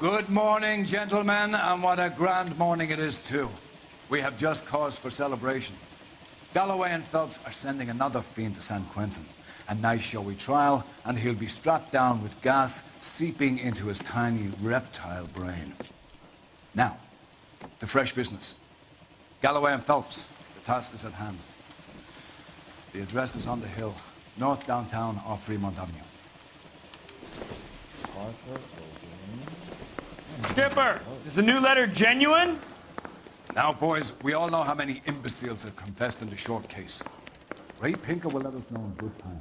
Good morning, gentlemen, and what a grand morning it is, too. We have just cause for celebration. Galloway and Phelps are sending another fiend to San Quentin. A nice showy trial, and he'll be strapped down with gas seeping into his tiny reptile brain. Now, to fresh business. Galloway and Phelps, the task is at hand. The address is on the hill, north downtown off Fremont Avenue. Skipper, is the new letter genuine? Now, boys, we all know how many imbeciles have confessed in the short case. Ray Pinker will let us know in good time.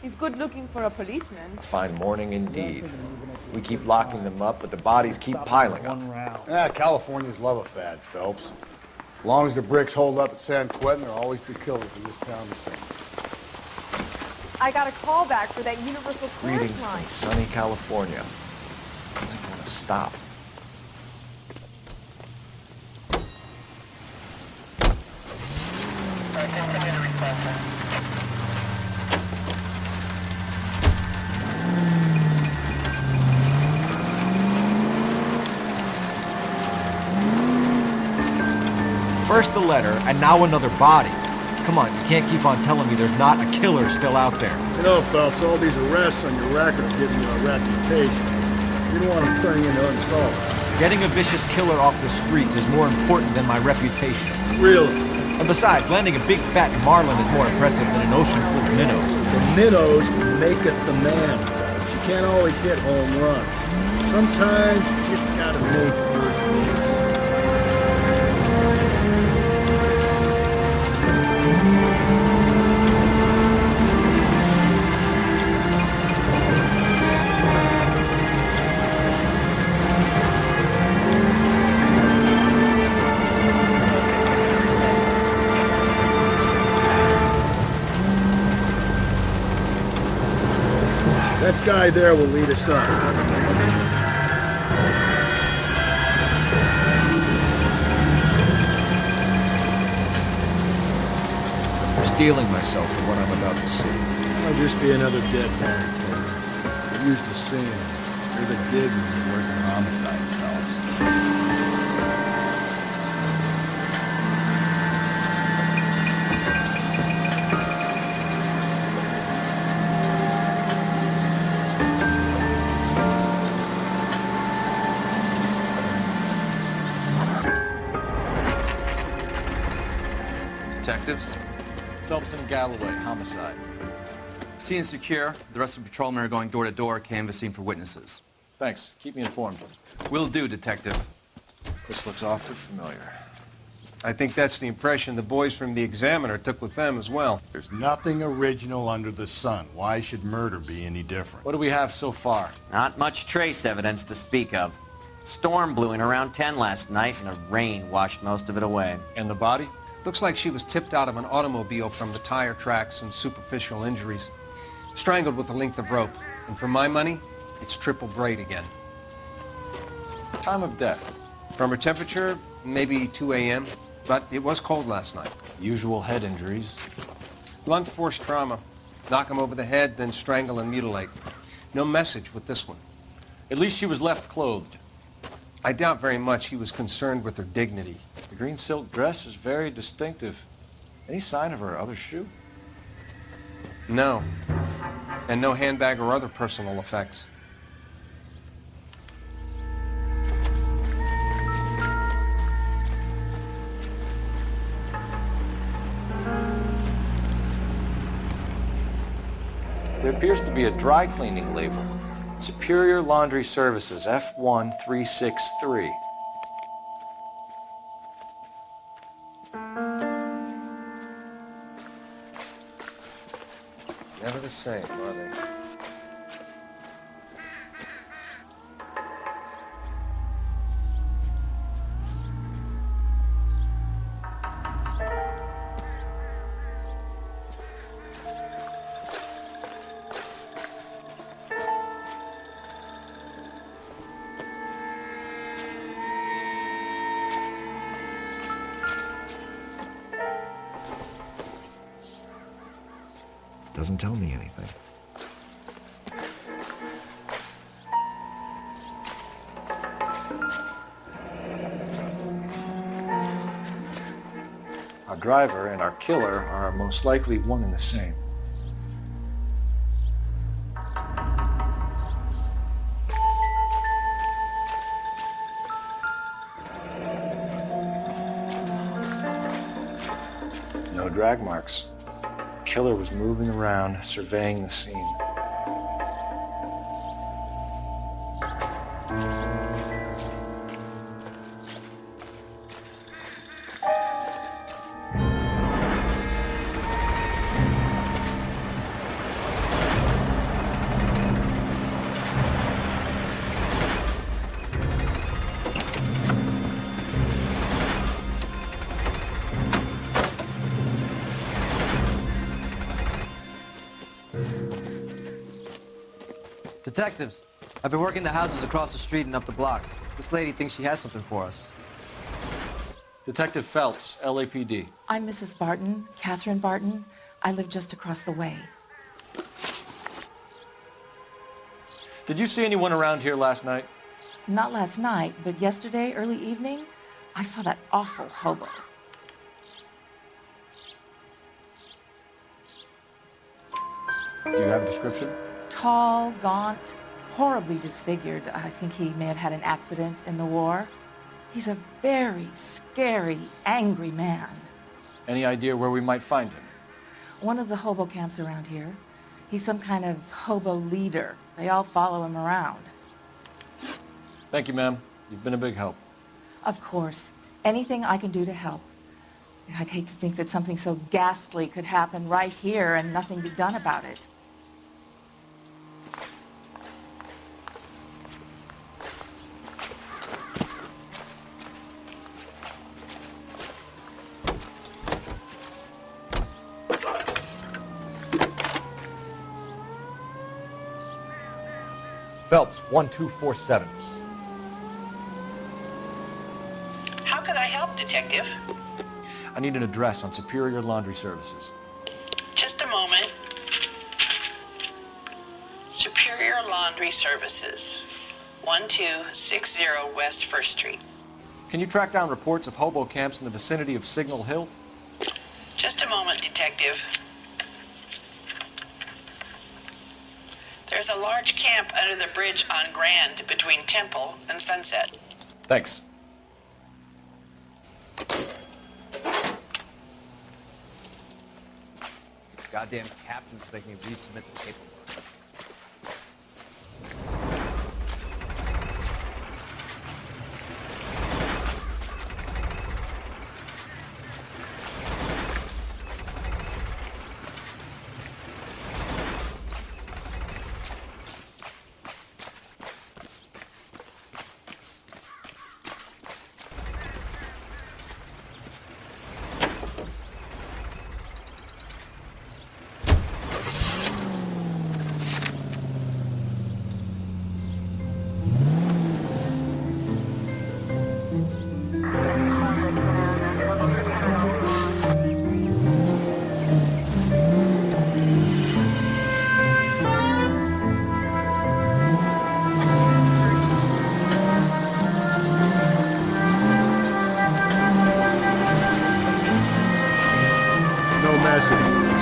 He's good looking for a policeman. A fine morning indeed. We keep locking them up, but the bodies keep piling up. Yeah, Californians love a fad, Phelps. As long as the bricks hold up at San Quentin, there'll always be killers in this town to sing. I got a call back for that Universal Greetings Clearance line. from sunny California. When's it gonna stop? First the letter, and now another body. Come on, you can't keep on telling me there's not a killer still out there. You know, Phelps, all these arrests on your record are giving you a reputation. You don't want them turning into unsolved. Getting a vicious killer off the streets is more important than my reputation. Really? And besides, landing a big fat marlin is more impressive than an ocean full of minnows. The minnows maketh the man, Phelps. You can't always hit home runs. Sometimes you just gotta make first base. That guy there will lead us up. I'm steeling myself for what I'm about to see. I'll just be another dead man killer. You're used to seeing him. You're the gig when you're working homicide, Phelps. Detectives. Phelps and Galloway, homicide. Scene secure. The rest of the patrolmen are going door to door, canvassing for witnesses. Thanks. Keep me informed. Will do, Detective. This looks awfully familiar. I think that's the impression the boys from the Examiner took with them as well. There's nothing original under the sun. Why should murder be any different? What do we have so far? Not much trace evidence to speak of. Storm blew in around 10 last night, and the rain washed most of it away. And the body? Looks like she was tipped out of an automobile from the tire tracks and superficial injuries. Strangled with a length of rope. And for my money, it's triple braid again. Time of death. From her temperature, maybe 2 a.m., but it was cold last night. Usual head injuries. Blunt force trauma. Knock him over the head, then strangle and mutilate. No message with this one. At least she was left clothed. I doubt very much he was concerned with her dignity. The green silk dress is very distinctive. Any sign of her other shoe? No. And no handbag or other personal effects. There appears to be a dry cleaning label. Superior Laundry Services, F1363. Never the same, are they? Doesn't tell me anything. driver and our killer are most likely one and the same. No drag marks. The killer was moving around, surveying the scene. Detectives, I've been working the houses across the street and up the block. This lady thinks she has something for us. Detective Phelps, LAPD. I'm Mrs. Barton, Catherine Barton. I live just across the way. Did you see anyone around here last night? Not last night, but yesterday, early evening, I saw that awful hobo. Do you have a description? Tall, gaunt, horribly disfigured. I think he may have had an accident in the war. He's a very scary, angry man. Any idea where we might find him? One of the hobo camps around here. He's some kind of hobo leader. They all follow him around. Thank you, ma'am. You've been a big help. Of course. Anything I can do to help. I'd hate to think that something so ghastly could happen right here and nothing be done about it. Phelps, 1247. How could I help, Detective? I need an address on Superior Laundry Services. Just a moment. Superior Laundry Services, 1260 West 1st Street. Can you track down reports of hobo camps in the vicinity of Signal Hill? Just a moment, Detective. There's a large camp under the bridge on Grand between Temple and Sunset. Thanks. Goddamn captain's making me resubmit the paperwork.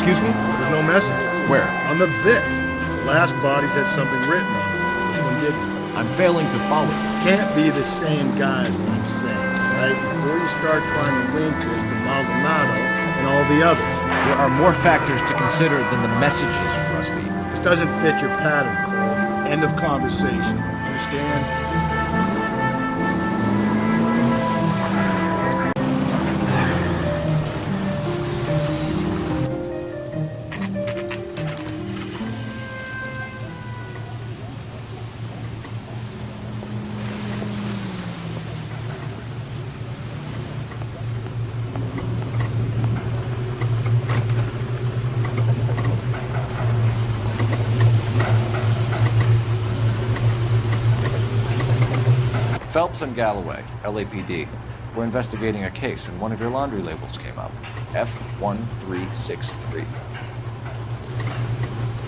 Excuse me? There's no message. Where? On the Vic. The last bodies had something written on them. This one didn't. I'm failing to follow. Can't be the same guy is what I'm saying, right? Before you start trying to link this to Maldonado and all the others. There are more factors to consider than the messages, Rusty. This doesn't fit your pattern, Cole. End of conversation. Understand? Phelps and Galloway, LAPD. We're investigating a case and one of your laundry labels came up. F1363.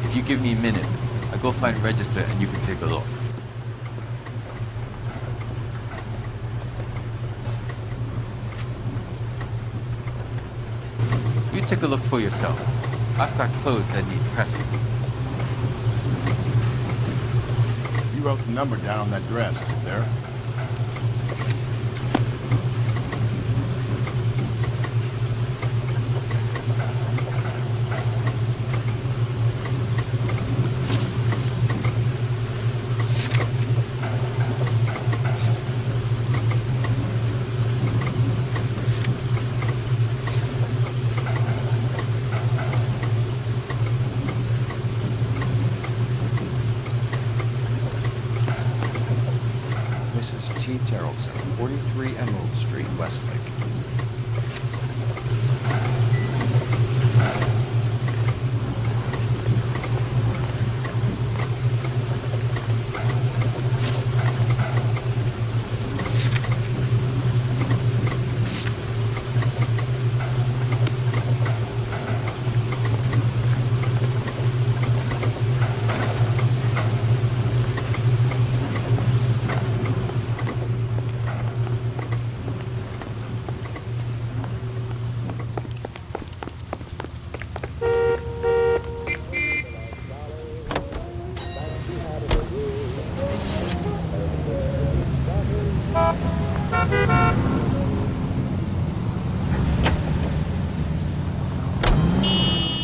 If you give me a minute, I'll go find a register and you can take a look. Take a look for yourself. I've got clothes that need pressing. You wrote the number down on that dress, is it there? Mrs. T. Terrellson, 43 Emerald Street, Westlake.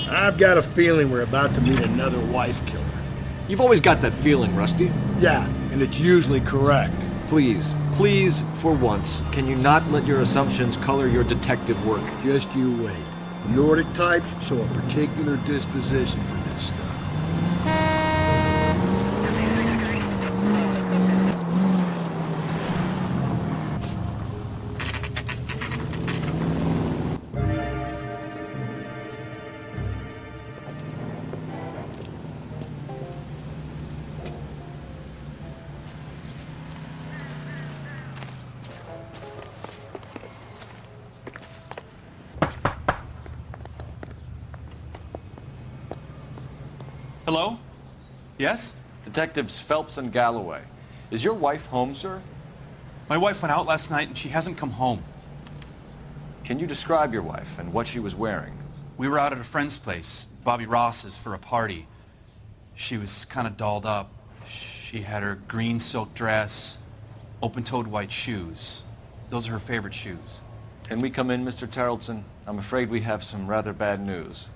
I've got a feeling we're about to meet another wife killer. You've always got that feeling, Rusty. Yeah, and it's usually correct. Please, please, for once, can you not let your assumptions color your detective work? Just you wait. Nordic types show a particular disposition for this stuff. Hello? Yes? Detectives Phelps and Galloway. Is your wife home, sir? My wife went out last night and she hasn't come home. Can you describe your wife and what she was wearing? We were out at a friend's place, Bobby Ross's, for a party. She was kind of dolled up. She had her green silk dress, open-toed white shoes. Those are her favorite shoes. Can we come in, Mr. Terrellson? I'm afraid we have some rather bad news.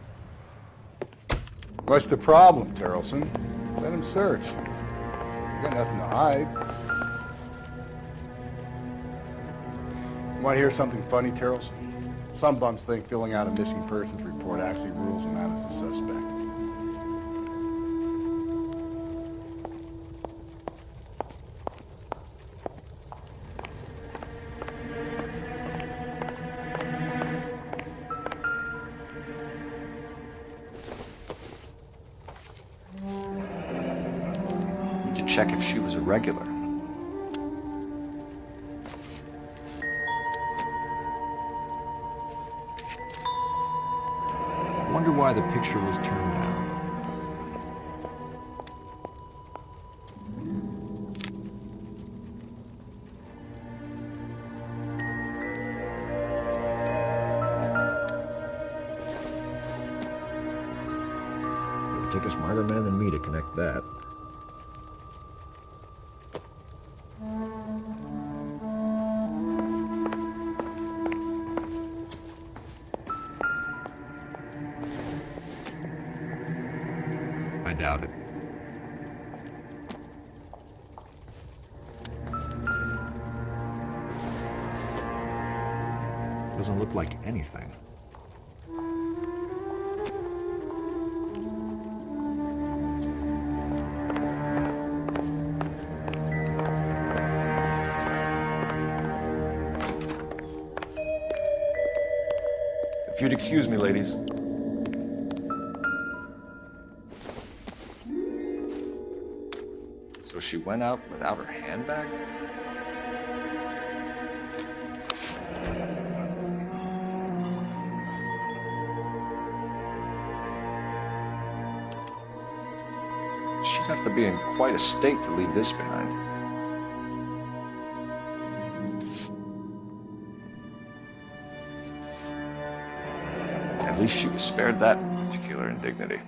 What's the problem, Terrellson? Let him search. You got nothing to hide. Want to hear something funny, Terrellson? Some bums think filling out a missing persons report actually rules them out as a suspect. Check if she was a regular. Wonder why the picture was turned down. It would take a smarter man than me to connect that. I doubt it. Doesn't look like anything. If you'd excuse me, ladies. So she went out without her handbag? She'd have to be in quite a state to leave this behind. At least she was spared that particular indignity.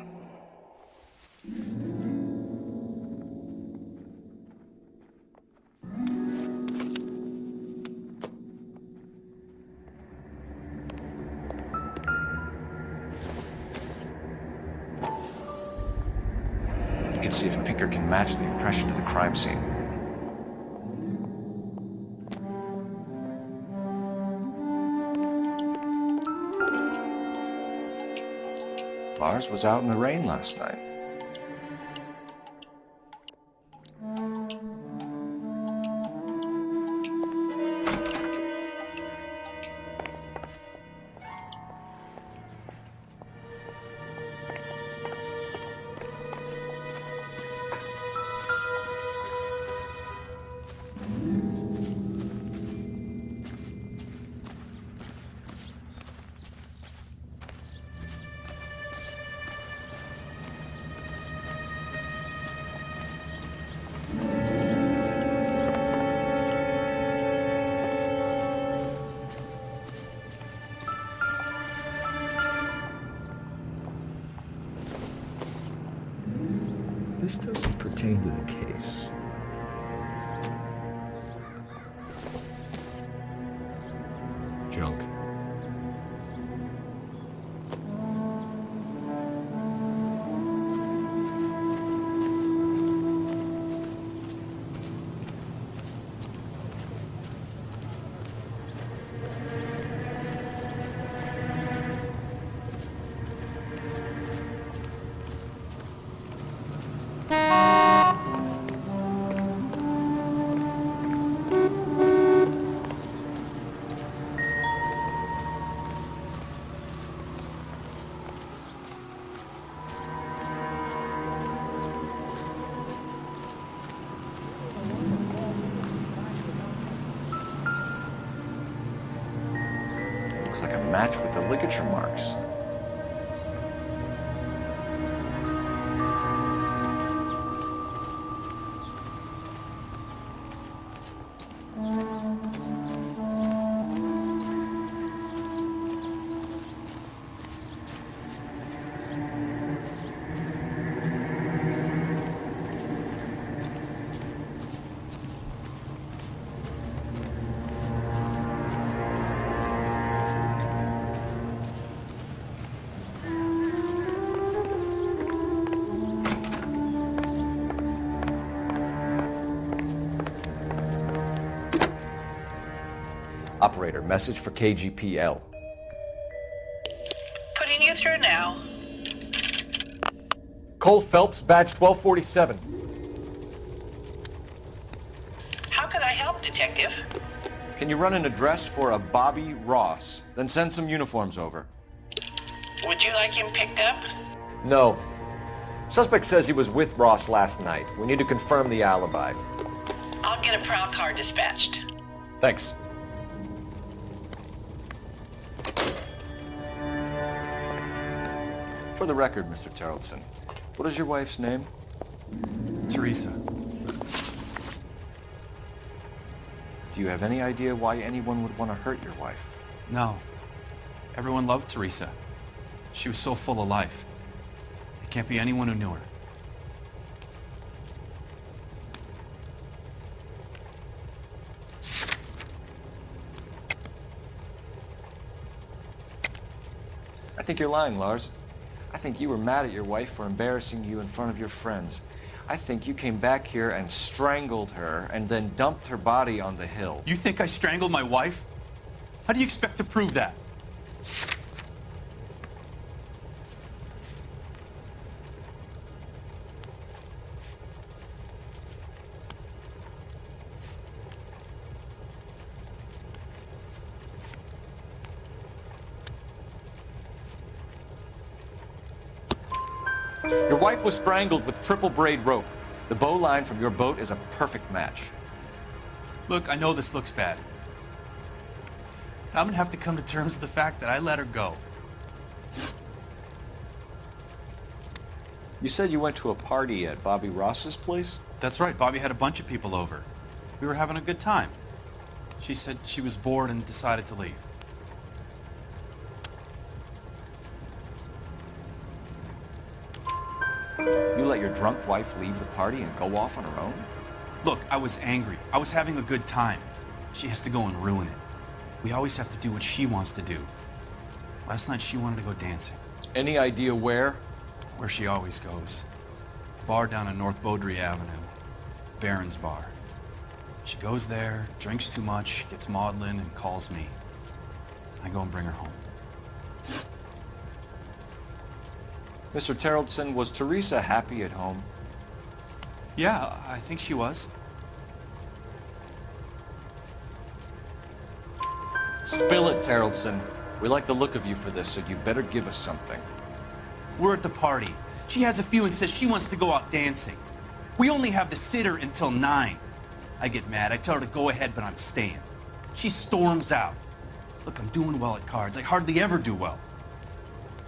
We can see if Pinker can match the impression of the crime scene. Lars was out in the rain last night. This doesn't pertain to the case. Junk. Like a match with the ligature marks. Operator, message for KGPL. Putting you through now. Cole Phelps, badge 1247. How can I help, Detective? Can you run an address for a Bobby Ross? Then send some uniforms over. Would you like him picked up? No. Suspect says he was with Ross last night. We need to confirm the alibi. I'll get a prowl car dispatched. Thanks. For the record, Mr. Tarleton, what is your wife's name? Teresa. Do you have any idea why anyone would want to hurt your wife? No. Everyone loved Teresa. She was so full of life. It can't be anyone who knew her. I think you're lying, Lars. I think you were mad at your wife for embarrassing you in front of your friends. I think you came back here and strangled her and then dumped her body on the hill. You think I strangled my wife? How do you expect to prove that? Your wife was strangled with triple braid rope. The bow line from your boat is a perfect match. Look, I know this looks bad. I'm gonna have to come to terms with the fact that I let her go. You said you went to a party at Bobby Ross's place? That's right, Bobby had a bunch of people over. We were having a good time. She said she was bored and decided to leave. You let your drunk wife leave the party and go off on her own? Look, I was angry. I was having a good time. She has to go and ruin it. We always have to do what she wants to do. Last night she wanted to go dancing. Any idea where? Where she always goes. Bar down on North Beaudry Avenue. Baron's Bar. She goes there, drinks too much, gets maudlin, and calls me. I go and bring her home. Mr. Terrellson, was Teresa happy at home? Yeah, I think she was. Spill it, Terrellson. We like the look of you for this, so you better give us something. We're at the party. She has a few and says she wants to go out dancing. We only have the sitter until 9. I get mad. I tell her to go ahead, but I'm staying. She storms out. Look, I'm doing well at cards. I hardly ever do well.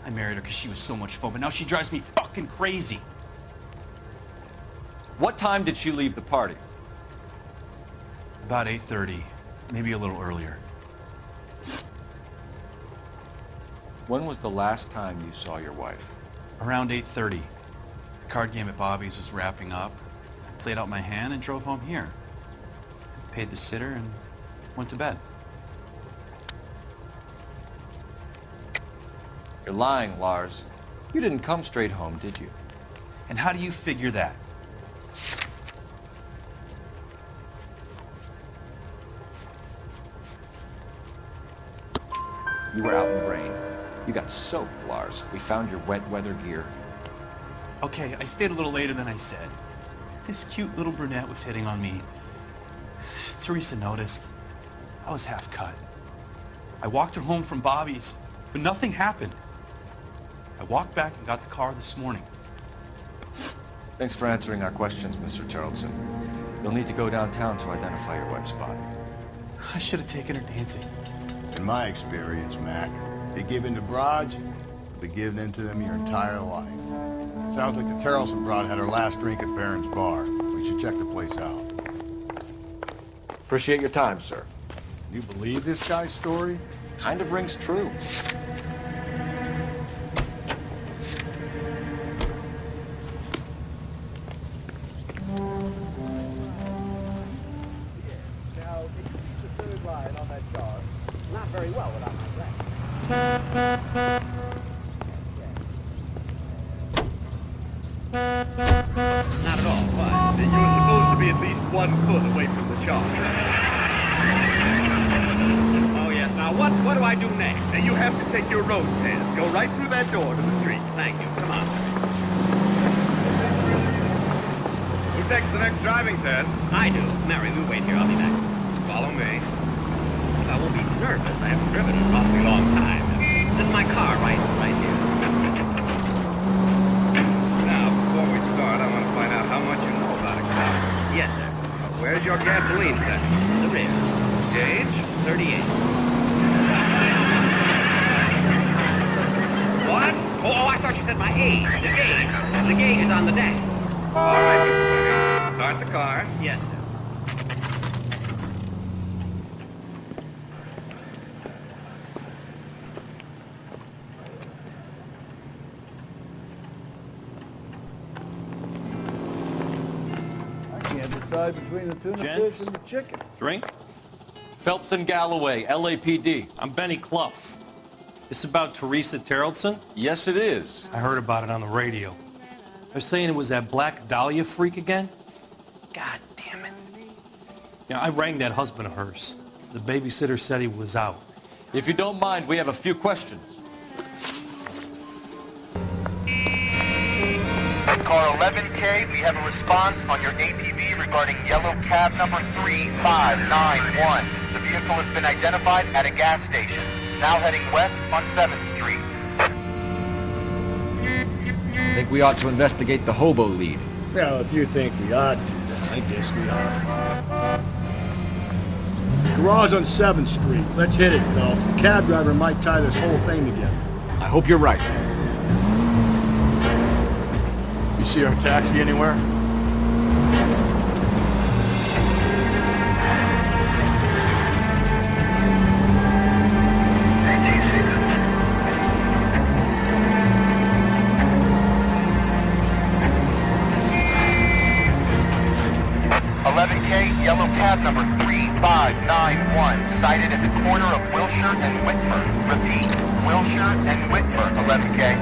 I married her because she was so much fun, but now she drives me fucking crazy. What time did she leave the party? About 8:30, maybe a little earlier. When was the last time you saw your wife? Around 8:30. The card game at Bobby's was wrapping up. I played out my hand and drove home here. Paid the sitter and went to bed. You're lying, Lars. You didn't come straight home, did you? And how do you figure that? You were out in the rain. You got soaked, Lars. We found your wet weather gear. Okay, I stayed a little later than I said. This cute little brunette was hitting on me. Teresa noticed. I was half cut. I walked her home from Bobby's, but nothing happened. I walked back and got the car this morning. Thanks for answering our questions, Mr. Terrellson. You'll need to go downtown to identify your wife's body. I should have taken her dancing. In my experience, Mac, they give in to broads, you'll be giving in to them your entire life. Sounds like the Terrellson broad had her last drink at Baron's Bar. We should check the place out. Appreciate your time, sir. You believe this guy's story? Kind of rings true. Not at all. Why? You were supposed to be at least 1 foot away from the charge. Oh, yes. Now, what do I do next? Now, you have to take your road test. Go right through that door to the street. Thank you. Come on. Who takes the next driving test? I do. Mary, we wait here. I'll be back. Follow me. I won't be nervous. I haven't driven in an awfully long time. This is my car right here. I want to find out how much you know about a car. Yes, sir. Where's your gasoline tank? The rear. Gauge? 38. What? Oh, I thought you said my age. The gauge. The gauge is on the dash. All right, Mr. Benny. Start the car. Yes, sir. Between the tuna Gents? fish and the chicken. Drink? Phelps and Galloway, LAPD. I'm Benny Clough. This about Teresa Terrellson? Yes, it is. I heard about it on the radio. They're saying it was that Black Dahlia freak again? God damn it. Yeah, I rang that husband of hers. The babysitter said he was out. If you don't mind, we have a few questions. Car 11K, we have a response on your APB regarding yellow cab number 3591. The vehicle has been identified at a gas station, now heading west on 7th Street. I think we ought to investigate the hobo lead. Well, if you think we ought to, then I guess we ought. Garage on 7th Street. Let's hit it, Phelps. The cab driver might tie this whole thing together. I hope you're right. You see our taxi anywhere? yellow cab number 3591, sighted at the corner of Wilshire and Whitford. Repeat, Wilshire and Whitford, 11K.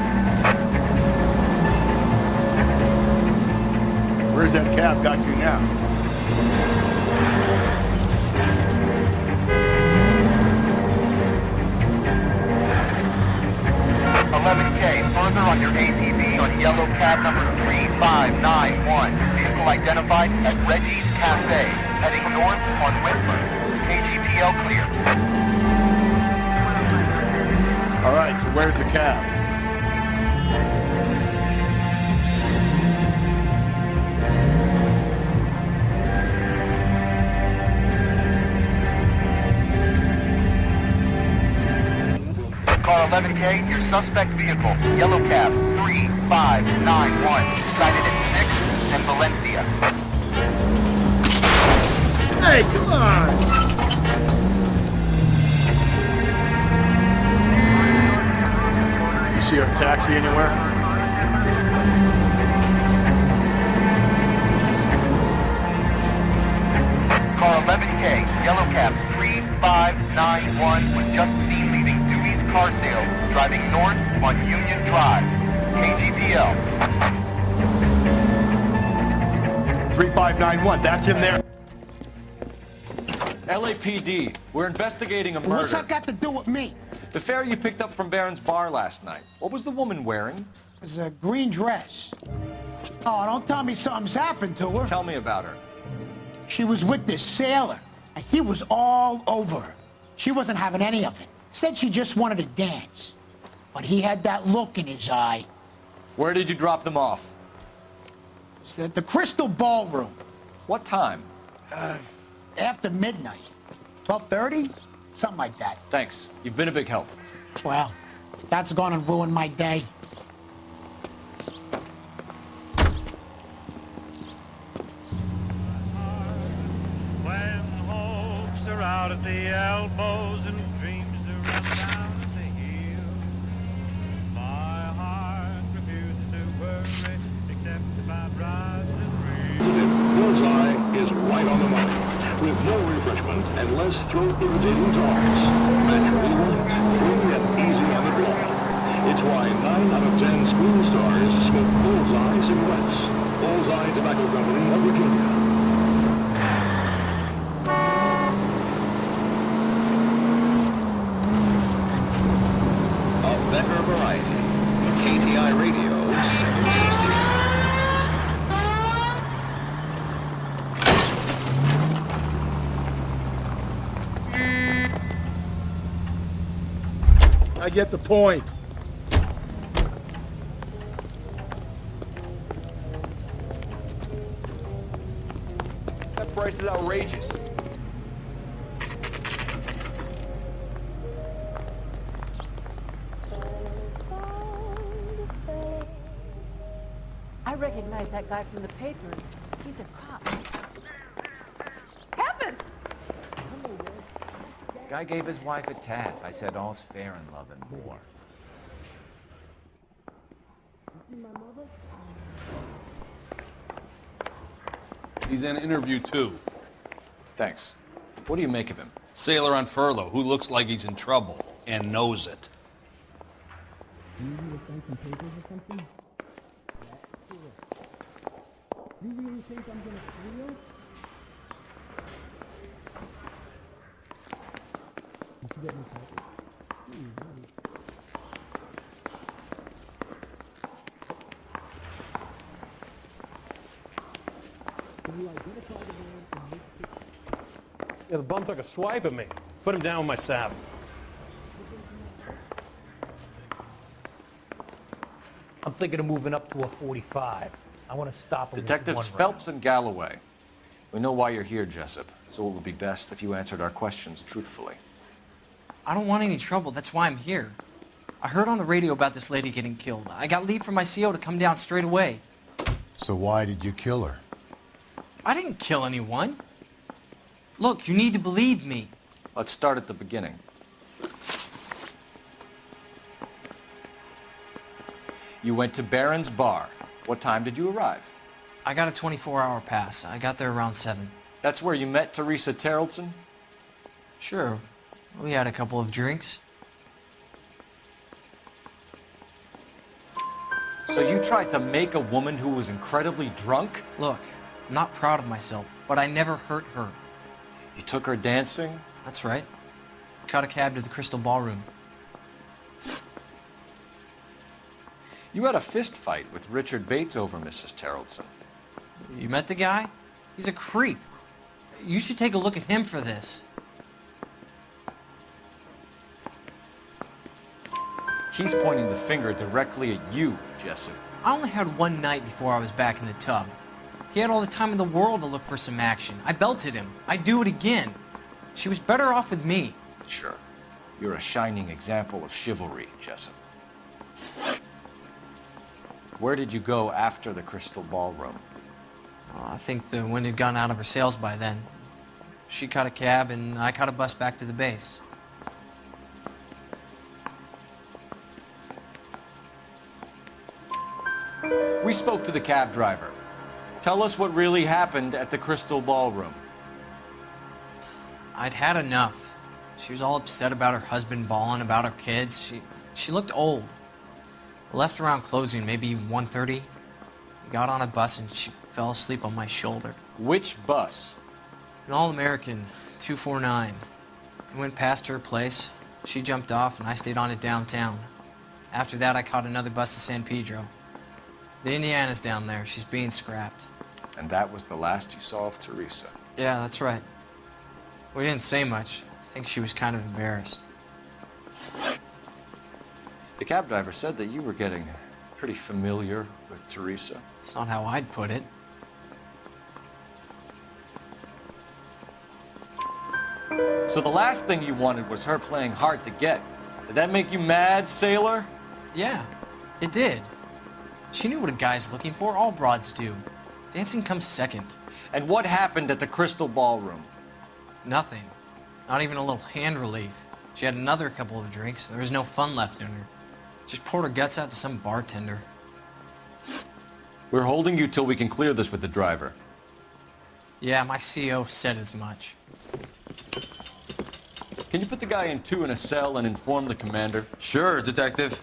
Where's that cab got you now? Further on your APB on yellow cab number 3591. Vehicle identified at Reggie's Cafe, heading north on Whitford. KGPL clear. All right, so where's the cab? Car 11K, your suspect vehicle, yellow cab 3591, sighted at 6th and Valencia. Hey, come on! You see our taxi anywhere? Car 11K, yellow cab 3591, was just seen leaving car sales, driving north on Union Drive. KGPL. 3591, that's him there. LAPD, we're investigating a murder. What's that got to do with me? The fare you picked up from Barron's bar last night. What was the woman wearing? It was a green dress. Oh, don't tell me something's happened to her. Tell me about her. She was with this sailor, and he was all over her. She wasn't having any of it. Said she just wanted to dance. But he had that look in his eye. Where did you drop them off? It's at the Crystal Ballroom. What time? After midnight. 12:30? Something like that. Thanks. You've been a big help. Well, that's gonna ruin my day. When hopes are out at the elbows and dreams are run down at the heels, my heart refuses to worry except about rides and dreams. Bullseye is right on the money, with no refreshment and less throat-irritating talks. Naturally light, free and easy on the draw. It's why 9 out of 10 screen stars smoke Bullseye cigarettes. Bullseye Tobacco Company of Virginia. Better variety. KTI Radio 760. I get the point. That price is outrageous. I recognize that guy from the papers. He's a cop. Heavens! Guy gave his wife a tap. I said all's fair in love and war. He's in interview 2. Thanks. What do you make of him? Sailor on furlough who looks like he's in trouble and knows it. Do you need to sign some papers or something? You really think I'm gonna steal? You should get me coffee. Yeah, the bum took a swipe at me. Put him down with my saddle. I'm thinking of moving up to a 45. I want to stop him with Detectives one Phelps and Galloway. We know why you're here, Jessup, so it would be best if you answered our questions truthfully. I don't want any trouble. That's why I'm here. I heard on the radio about this lady getting killed. I got leave from my CO to come down straight away. So why did you kill her? I didn't kill anyone. Look, you need to believe me. Let's start at the beginning. You went to Barron's bar. What time did you arrive? I got a 24-hour pass. I got there around 7. That's where you met Teresa Terrelson? Sure. We had a couple of drinks. So you tried to make a woman who was incredibly drunk? Look, I'm not proud of myself, but I never hurt her. You took her dancing? That's right. Caught a cab to the Crystal Ballroom. You had a fist fight with Richard Bates over Mrs. Terrelson. You met the guy? He's a creep. You should take a look at him for this. He's pointing the finger directly at you, Jessup. I only had one night before I was back in the tub. He had all the time in the world to look for some action. I belted him. I'd do it again. She was better off with me. Sure. You're a shining example of chivalry, Jessup. Where did you go after the Crystal Ballroom? I think the wind had gone out of her sails by then. She caught a cab and I caught a bus back to the base. We spoke to the cab driver. Tell us what really happened at the Crystal Ballroom. I'd had enough. She was all upset about her husband bawling about her kids. She looked old. Left around closing, maybe 1:30. Got on a bus and she fell asleep on my shoulder. Which bus? An All-American, 249. I went past her place. She jumped off and I stayed on it downtown. After that, I caught another bus to San Pedro. The Indiana's down there. She's being scrapped. And that was the last you saw of Teresa? Yeah, that's right. We didn't say much. I think she was kind of embarrassed. The cab driver said that you were getting pretty familiar with Teresa. It's not how I'd put it. So the last thing you wanted was her playing hard to get. Did that make you mad, sailor? Yeah, it did. She knew what a guy's looking for. All broads do. Dancing comes second. And what happened at the Crystal Ballroom? Nothing. Not even a little hand relief. She had another couple of drinks. There was no fun left in her. Just poured her guts out to some bartender. We're holding you till we can clear this with the driver. Yeah, my CO said as much. Can you put the guy in 2 in a cell and inform the commander? Sure, Detective.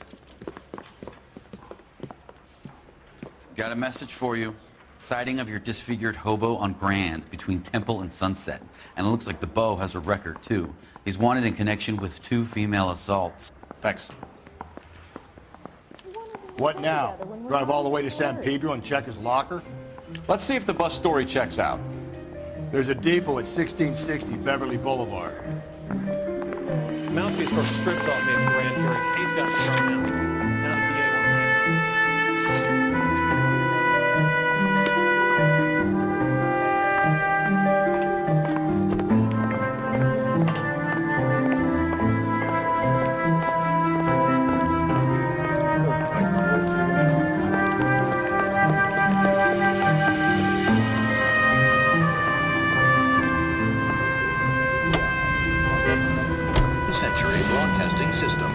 Got a message for you. Sighting of your disfigured hobo on Grand between Temple and Sunset. And it looks like the Beau has a record, too. He's wanted in connection with 2 female assaults. Thanks. What now? Drive all the way to San Pedro and check his locker? Let's see if the bus story checks out. There's a depot at 1660 Beverly Boulevard. Mouthpiece sort of strips off me in the grand jury. He's got the car now. Now the DA wants me. Century Broadcasting System.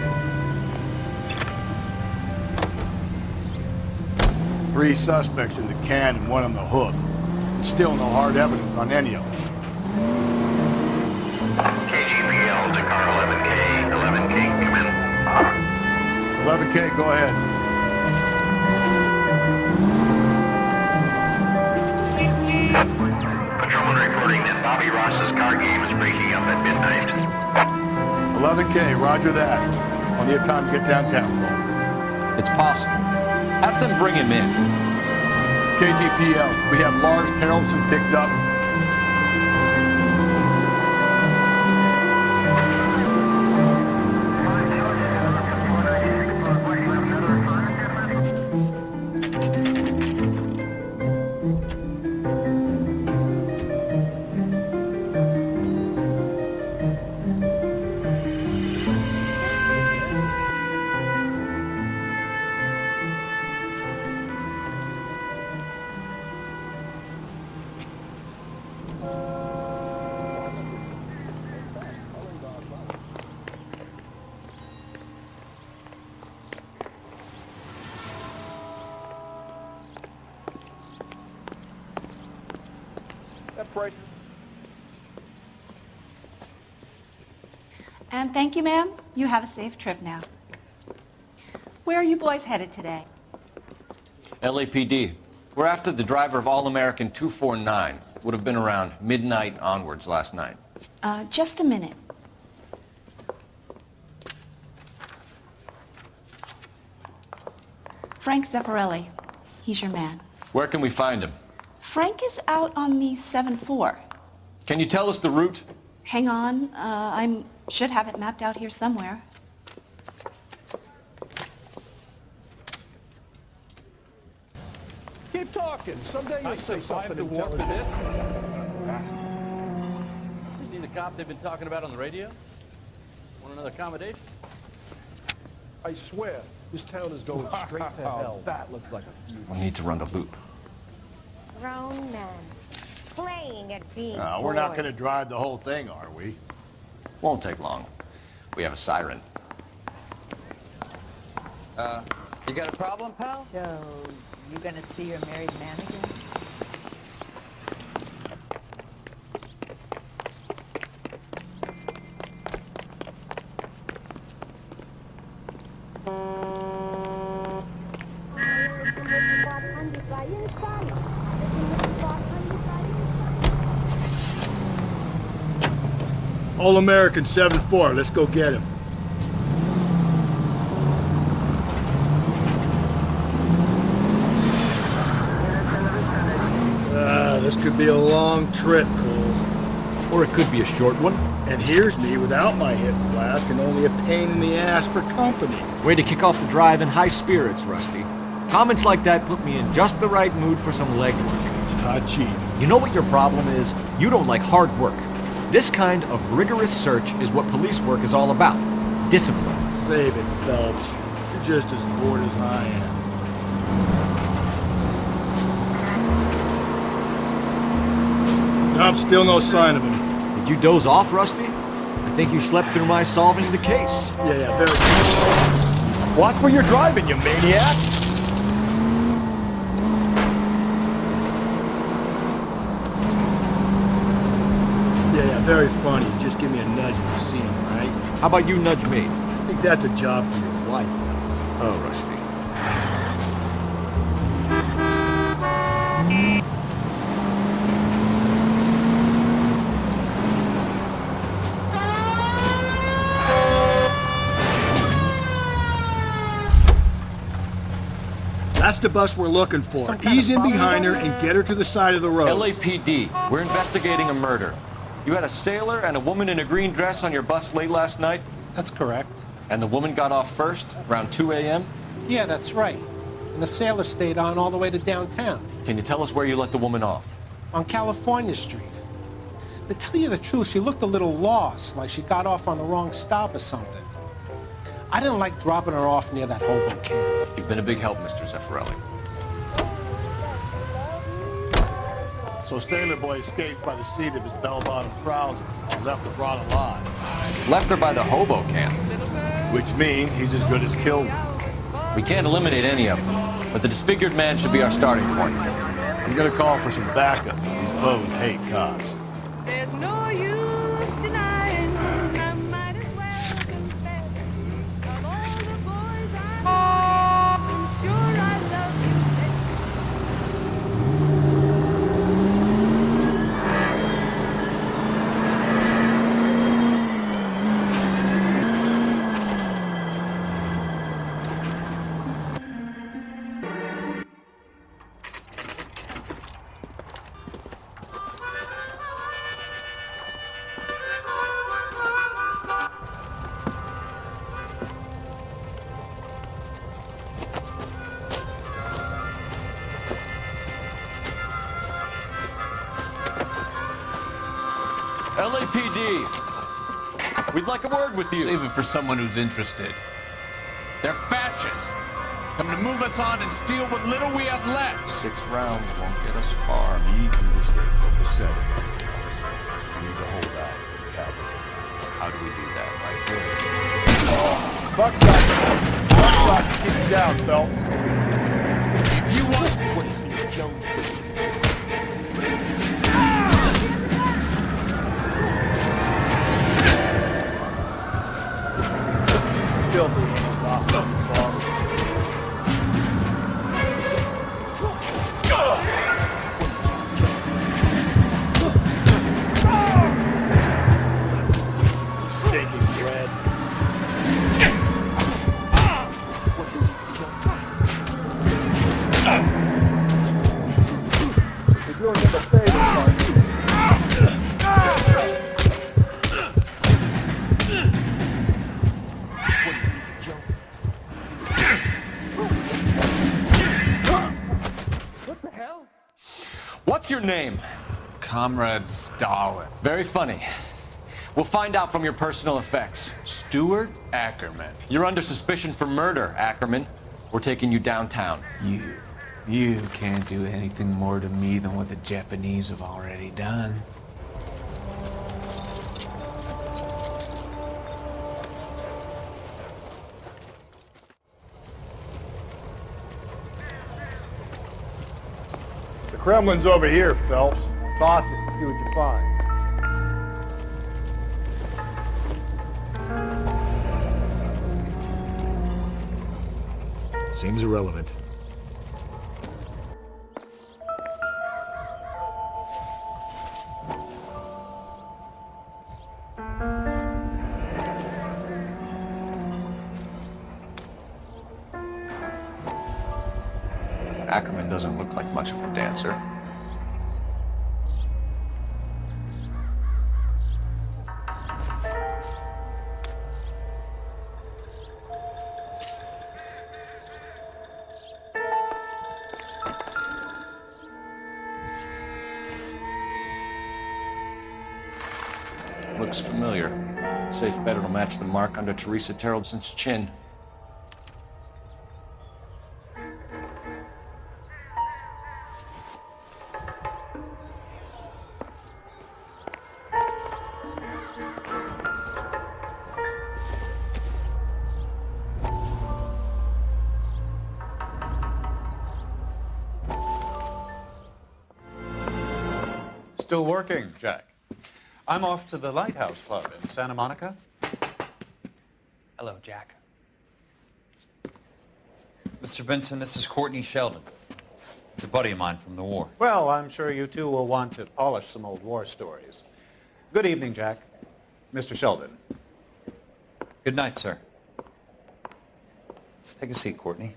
3 suspects in the can and 1 on the hoof. And still no hard evidence on any of them. KGPL to car 11K. 11K, come in. 11K, go ahead. Patrolman reporting that Bobby Ross's car game is breaking up at midnight. 11K, roger that. Plenty of time to get downtown, Cole. It's possible. Have them bring him in. KGPL, we have Lars Terrelson picked up. That price And thank you, ma'am. You have a safe trip now. Where are you boys headed today? LAPD. We're after the driver of All-American 249. Would have been around midnight onwards last night. Just a minute. Frank Zeffirelli. He's your man. Where can we find him? Frank is out on the 7-4. Can you tell us the route? Hang on. I should have it mapped out here somewhere. Keep talking. Someday you'll say something intelligent. Seen the cop they've been talking about on the radio? Want another accommodation? I swear, this town is going straight to hell. That looks like a few. We need to run the loop. Grown men playing at being We're not going to drive the whole thing, are we? Won't take long. We have a siren. You got a problem, pal? So, you gonna see your married man again? All-American 7-4. Let's go get him. This could be a long trip, Cole. Or it could be a short one. And here's me without my hip flask and only a pain in the ass for company. Way to kick off the drive in high spirits, Rusty. Comments like that put me in just the right mood for some legwork. Touchy. You know what your problem is? You don't like hard work. This kind of rigorous search is what police work is all about. Discipline. Save it, Phelps. You're just as bored as I am. Nope, still no sign of him. Did you doze off, Rusty? I think you slept through my solving the case. Yeah, very good. Watch where you're driving, you maniac! Yeah, very funny. Just give me a nudge if you see him, right? How about you nudge me? I think that's a job for your wife. Oh, Rusty. That's the bus we're looking for. Ease in behind her and get her to the side of the road. LAPD, we're investigating a murder. You had a sailor and a woman in a green dress on your bus late last night? That's correct. And the woman got off first, around 2 a.m.? Yeah, that's right. And the sailor stayed on all the way to downtown. Can you tell us where you let the woman off? On California Street. To tell you the truth, she looked a little lost, like she got off on the wrong stop or something. I didn't like dropping her off near that hobo camp. You've been a big help, Mr. Zeffirelli. So Sailor Boy escaped by the seat of his bell-bottom trousers and left the broad alive. Left her by the hobo camp. Which means he's as good as killed her. We can't eliminate any of them, but the disfigured man should be our starting point. I'm gonna call for some backup. These bows hate cops. There's no use denying, I might as well confess. Of all the boys I know, I'm sure I love you best. LAPD, we'd like a word with you. Save it for someone who's interested. They're fascists. Come to move us on and steal what little we have left. 6 rounds won't get us far. Need you to stay focused. You need to hold out for the cavalry. How do we do that? Like this. Buckshot! Buckshot! Keep it down, Phelps. If you want... Wait for your Jones. You're doing him a favor, partner. What the hell? What's your name? Comrade Stalin. Very funny. We'll find out from your personal effects. Stuart Ackerman. You're under suspicion for murder, Ackerman. We're taking you downtown. You can't do anything more to me than what the Japanese have already done. The Kremlin's over here, Phelps. Toss it, see what you find. Seems irrelevant. Ackerman doesn't look like much of a dancer. Looks familiar. Safe bet it'll match the mark under Teresa Terrelson's chin. Still working, Jack. I'm off to the Lighthouse Club in Santa Monica. Hello, Jack. Mr. Benson, this is Courtney Sheldon. He's a buddy of mine from the war. Well, I'm sure you two will want to polish some old war stories. Good evening, Jack. Mr. Sheldon. Good night, sir. Take a seat, Courtney.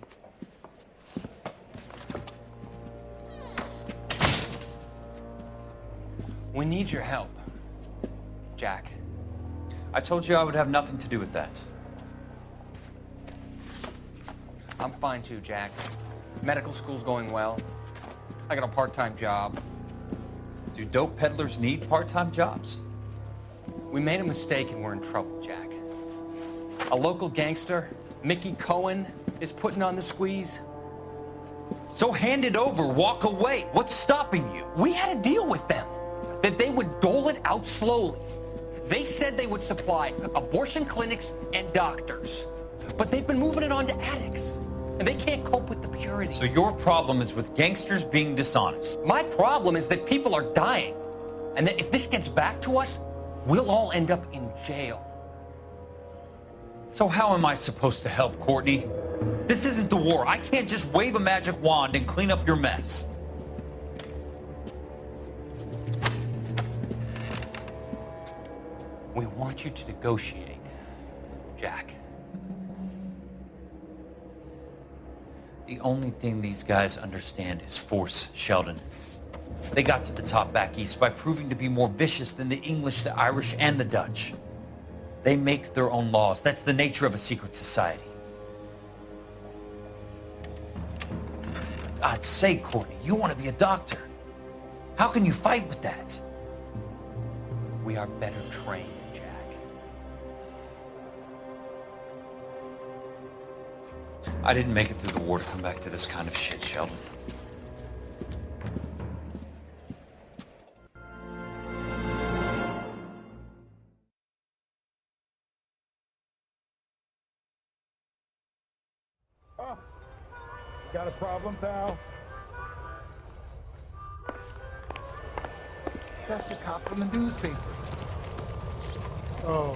We need your help, Jack. I told you I would have nothing to do with that. I'm fine too, Jack. Medical school's going well. I got a part-time job. Do dope peddlers need part-time jobs? We made a mistake and we're in trouble, Jack. A local gangster, Mickey Cohen, is putting on the squeeze. So hand it over, walk away. What's stopping you? We had a deal with them, that they would dole it out slowly. They said they would supply abortion clinics and doctors, but they've been moving it on to addicts, and they can't cope with the purity. So your problem is with gangsters being dishonest. My problem is that people are dying, and that if this gets back to us, we'll all end up in jail. So how am I supposed to help, Courtney? This isn't the war. I can't just wave a magic wand and clean up your mess. We want you to negotiate, Jack. The only thing these guys understand is force, Sheldon. They got to the top back east by proving to be more vicious than the English, the Irish, and the Dutch. They make their own laws. That's the nature of a secret society. For God's sake, Courtney, you want to be a doctor. How can you fight with that? We are better trained, Jack. I didn't make it through the war to come back to this kind of shit, Sheldon. Oh, got a problem, pal? That's a cop from the newspaper. Oh.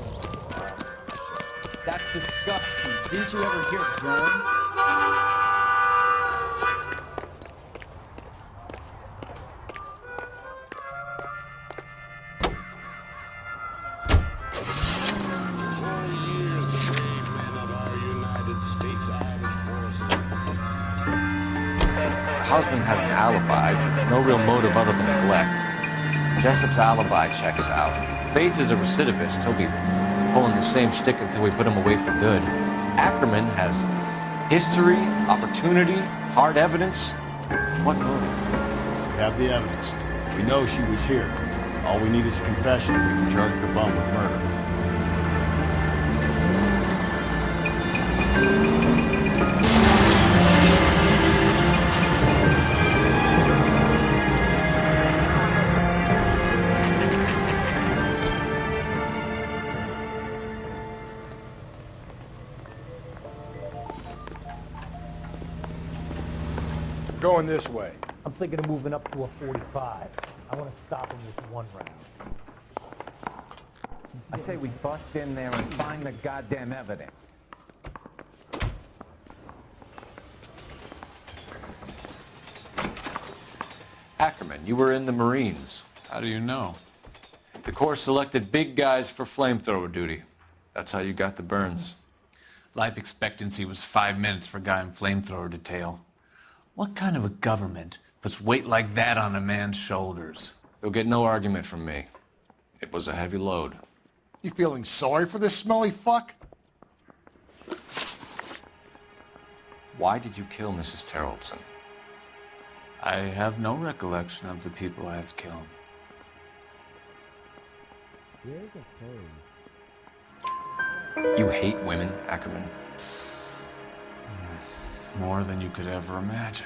That's disgusting. Didn't you ever hear drone? States Armed Forces. husband has an alibi, but no real motive other than neglect. Jessup's alibi checks out. Bates is a recidivist. He'll be pulling the same shtick until we put him away for good. Ackerman has history, opportunity, hard evidence. What motive? We have the evidence. We know she was here. All we need is a confession. We can charge the bum with murder. Going this way. I'm thinking of moving up to a 45. I want to stop him with one round. I say we bust in there and find the goddamn evidence. Ackerman, you were in the Marines. How do you know? The Corps selected big guys for flamethrower duty. That's how you got the burns. Life expectancy was 5 minutes for a guy in flamethrower detail. What kind of a government puts weight like that on a man's shoulders? You'll get no argument from me. It was a heavy load. You feeling sorry for this smelly fuck? Why did you kill Mrs. Terrellson? I have no recollection of the people I have killed. You hate women, Ackerman? More than you could ever imagine.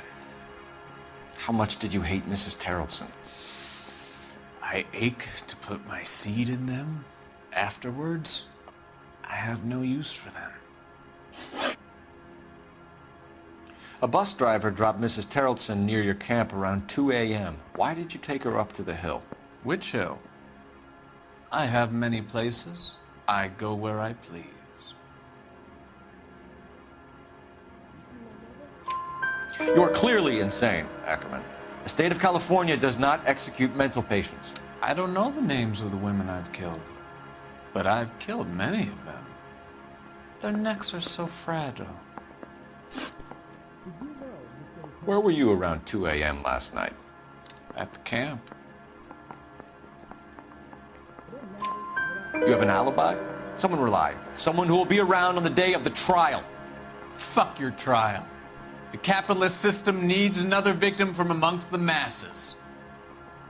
How much did you hate Mrs. Terrellson? I ache to put my seed in them. Afterwards, I have no use for them. A bus driver dropped Mrs. Terrellson near your camp around 2 a.m. Why did you take her up to the hill? Which hill? I have many places. I go where I please. You are clearly insane, Ackerman. The state of California does not execute mental patients. I don't know the names of the women I've killed, but I've killed many of them. Their necks are so fragile. Where were you around 2 a.m. last night? At the camp. You have an alibi? Someone reliable. Someone who will be around on the day of the trial. Fuck your trial. The capitalist system needs another victim from amongst the masses.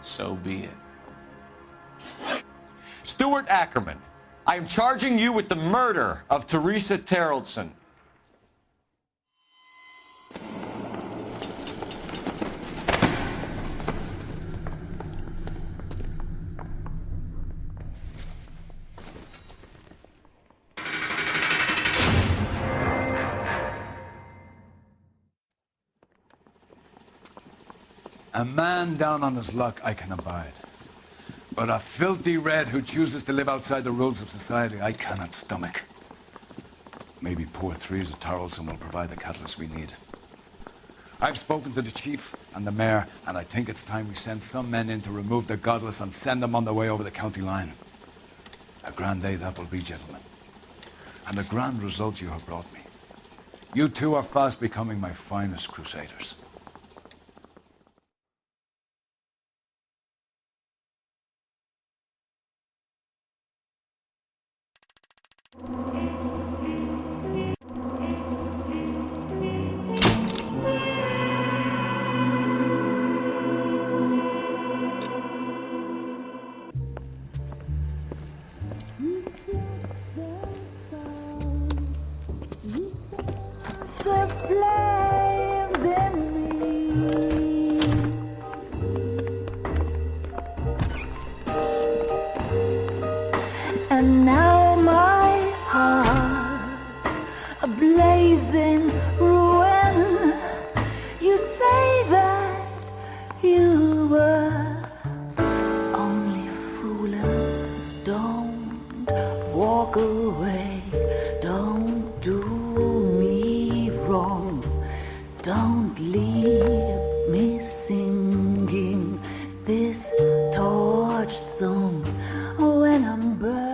So be it. Stuart Ackerman, I am charging you with the murder of Teresa Terrellson. A man down on his luck I can abide. But a filthy red who chooses to live outside the rules of society I cannot stomach. Maybe poor Teresa Terrellson will provide the catalyst we need. I've spoken to the chief and the mayor, and I think it's time we send some men in to remove the godless and send them on their way over the county line. A grand day that will be, gentlemen. And a grand result you have brought me. You two are fast becoming my finest crusaders. And now my heart's a blazing ruin. You say that you were only fooling. Don't walk away. Don't do me wrong. Don't leave me singing this torched song when I'm burning.